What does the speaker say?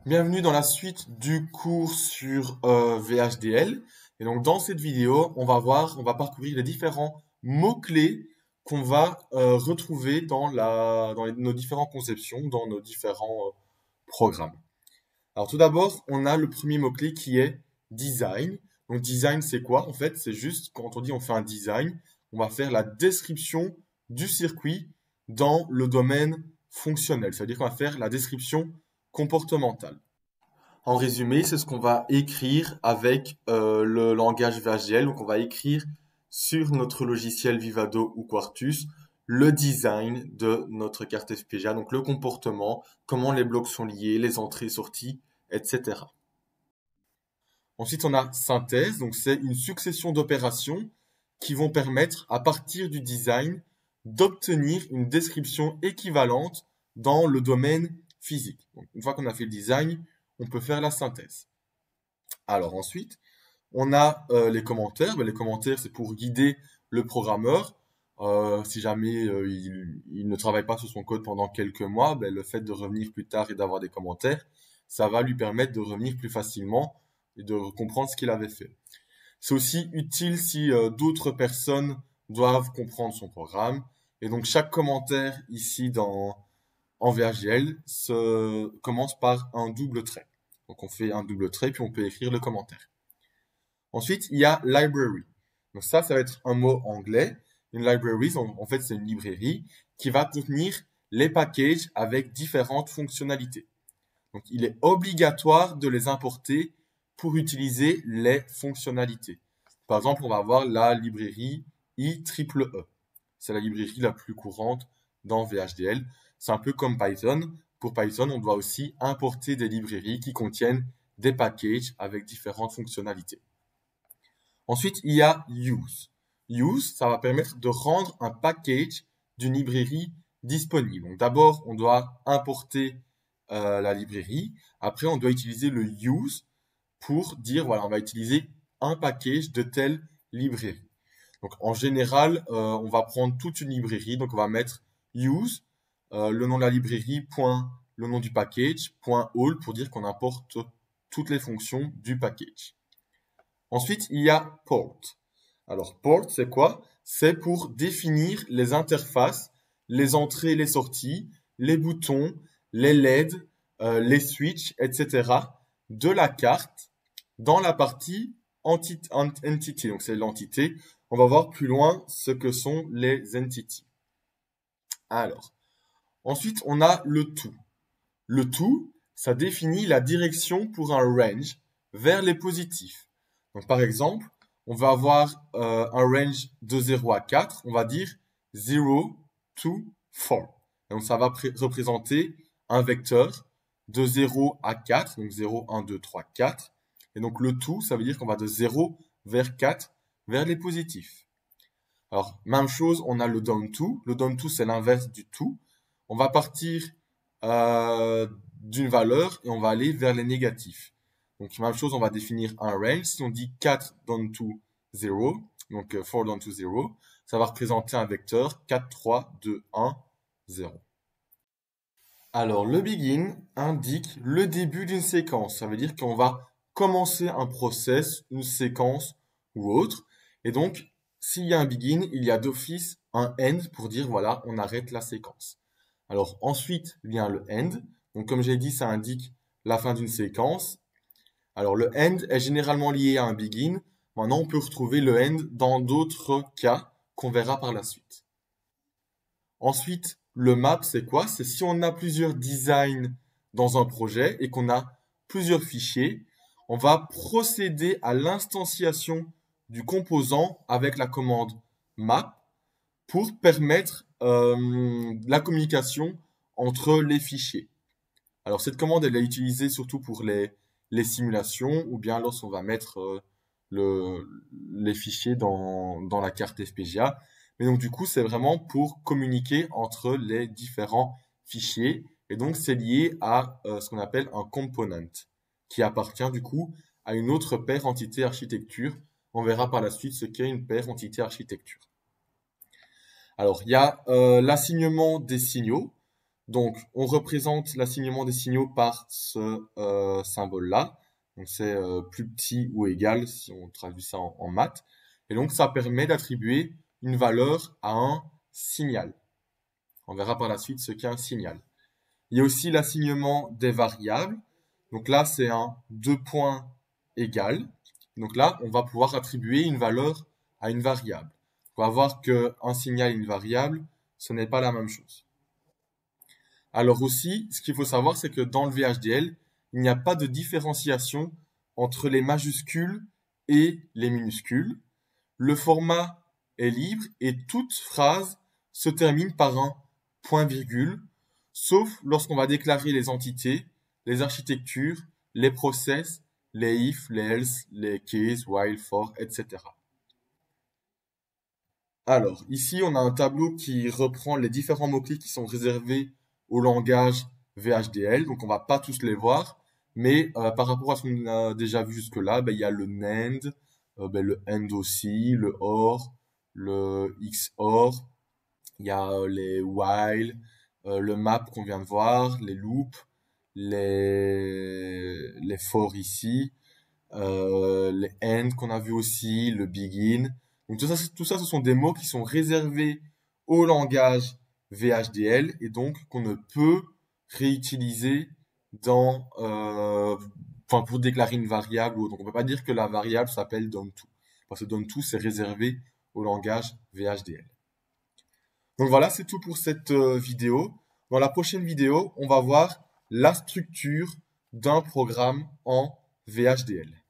Bienvenue dans la suite du cours sur VHDL. Et donc dans cette vidéo, on va parcourir les différents mots-clés qu'on va retrouver nos différentes conceptions, dans nos différents programmes. Alors tout d'abord, on a le premier mot-clé qui est design. Donc design, c'est quoi? En fait, c'est juste quand on dit on fait un design, on va faire la description du circuit dans le domaine fonctionnel. C'est-à-dire qu'on va faire la description comportementale. En résumé, c'est ce qu'on va écrire avec le langage VHDL. Donc, on va écrire sur notre logiciel Vivado ou Quartus le design de notre carte FPGA, donc le comportement, comment les blocs sont liés, les entrées, sorties, etc. Ensuite, on a synthèse, donc c'est une succession d'opérations qui vont permettre, à partir du design, d'obtenir une description équivalente dans le domaine physique. Donc, une fois qu'on a fait le design, on peut faire la synthèse. Alors ensuite, on a les commentaires. Ben, les commentaires, c'est pour guider le programmeur. Si jamais il ne travaille pas sur son code pendant quelques mois, ben, le fait de revenir plus tard et d'avoir des commentaires, ça va lui permettre de revenir plus facilement et de comprendre ce qu'il avait fait. C'est aussi utile si d'autres personnes doivent comprendre son programme. Et donc chaque commentaire ici en VHDL commence par un double trait. Donc on fait un double trait puis on peut écrire le commentaire. Ensuite, il y a library. Donc ça va être un mot anglais. Une library, en fait, c'est une librairie qui va contenir les packages avec différentes fonctionnalités. Donc il est obligatoire de les importer pour utiliser les fonctionnalités. Par exemple, on va avoir la librairie IEEE. C'est la librairie la plus courante dans VHDL. C'est un peu comme Python. Pour Python, on doit aussi importer des librairies qui contiennent des packages avec différentes fonctionnalités. Ensuite, il y a use. Use, ça va permettre de rendre un package d'une librairie disponible. Donc d'abord, on doit importer la librairie. Après, on doit utiliser le use pour dire, voilà, on va utiliser un package de telle librairie. Donc en général, on va prendre toute une librairie. Donc on va mettre use, le nom de la librairie, point, le nom du package, point all pour dire qu'on importe toutes les fonctions du package. Ensuite, il y a port. Alors, port, c'est quoi? C'est pour définir les interfaces, les entrées et les sorties, les boutons, les LED, les switches, etc. de la carte dans la partie entity. Donc, c'est l'entité. On va voir plus loin ce que sont les entities. Alors, ensuite, on a le to. Le to, ça définit la direction pour un range vers les positifs. Donc, par exemple, on va avoir un range de 0 à 4, on va dire 0 to 4. Donc, ça va représenter un vecteur de 0 à 4, donc 0, 1, 2, 3, 4. Et donc, le to, ça veut dire qu'on va de 0 vers 4, vers les positifs. Alors, même chose, on a le down to. Le down to, c'est l'inverse du to. On va partir euh, d'une valeur et on va aller vers les négatifs. Donc, même chose, on va définir un range. Si on dit 4 down to 0, donc 4 down to 0, ça va représenter un vecteur 4, 3, 2, 1, 0. Alors, le begin indique le début d'une séquence. Ça veut dire qu'on va commencer un process, une séquence ou autre. Et donc, s'il y a un begin, il y a d'office un end pour dire, voilà, on arrête la séquence. Alors, ensuite vient le end. Donc, comme j'ai dit, ça indique la fin d'une séquence. Alors, le end est généralement lié à un begin. Maintenant, on peut retrouver le end dans d'autres cas qu'on verra par la suite. Ensuite, le map, c'est quoi? C'est si on a plusieurs designs dans un projet et qu'on a plusieurs fichiers, on va procéder à l'instanciation du composant avec la commande map pour permettre la communication entre les fichiers. Alors cette commande, elle est utilisée surtout pour les simulations ou bien lorsqu'on va mettre les fichiers dans la carte FPGA. Mais donc du coup, c'est vraiment pour communiquer entre les différents fichiers. Et donc c'est lié à ce qu'on appelle un component, qui appartient du coup à une autre paire entité-architecture. On verra par la suite ce qu'est une paire entité-architecture. Alors, il y a l'assignement des signaux. Donc, on représente l'assignement des signaux par ce symbole-là. Donc, c'est plus petit ou égal si on traduit ça en maths. Et donc, ça permet d'attribuer une valeur à un signal. On verra par la suite ce qu'est un signal. Il y a aussi l'assignement des variables. Donc là, c'est un 2 points égal. Donc là, on va pouvoir attribuer une valeur à une variable. On va voir qu'un signal et une variable, ce n'est pas la même chose. Alors aussi, ce qu'il faut savoir, c'est que dans le VHDL, il n'y a pas de différenciation entre les majuscules et les minuscules. Le format est libre et toute phrase se termine par un point-virgule, sauf lorsqu'on va déclarer les entités, les architectures, les process, les if, les else, les case, while, for, etc. Alors, ici, on a un tableau qui reprend les différents mots-clés qui sont réservés au langage VHDL. Donc, on va pas tous les voir, mais par rapport à ce qu'on a déjà vu jusque-là, ben, il y a le NAND, ben, le AND aussi, le OR, le XOR, il y a les while, le map qu'on vient de voir, les loops, les for ici, les end qu'on a vu aussi, le begin. Donc tout ça, ce sont des mots qui sont réservés au langage VHDL et donc qu'on ne peut réutiliser dans, enfin pour déclarer une variable ou autre. Donc on peut pas dire que la variable s'appelle down2 parce que down2 c'est réservé au langage VHDL. Donc voilà, c'est tout pour cette vidéo. Dans la prochaine vidéo, on va voir la structure d'un programme en VHDL.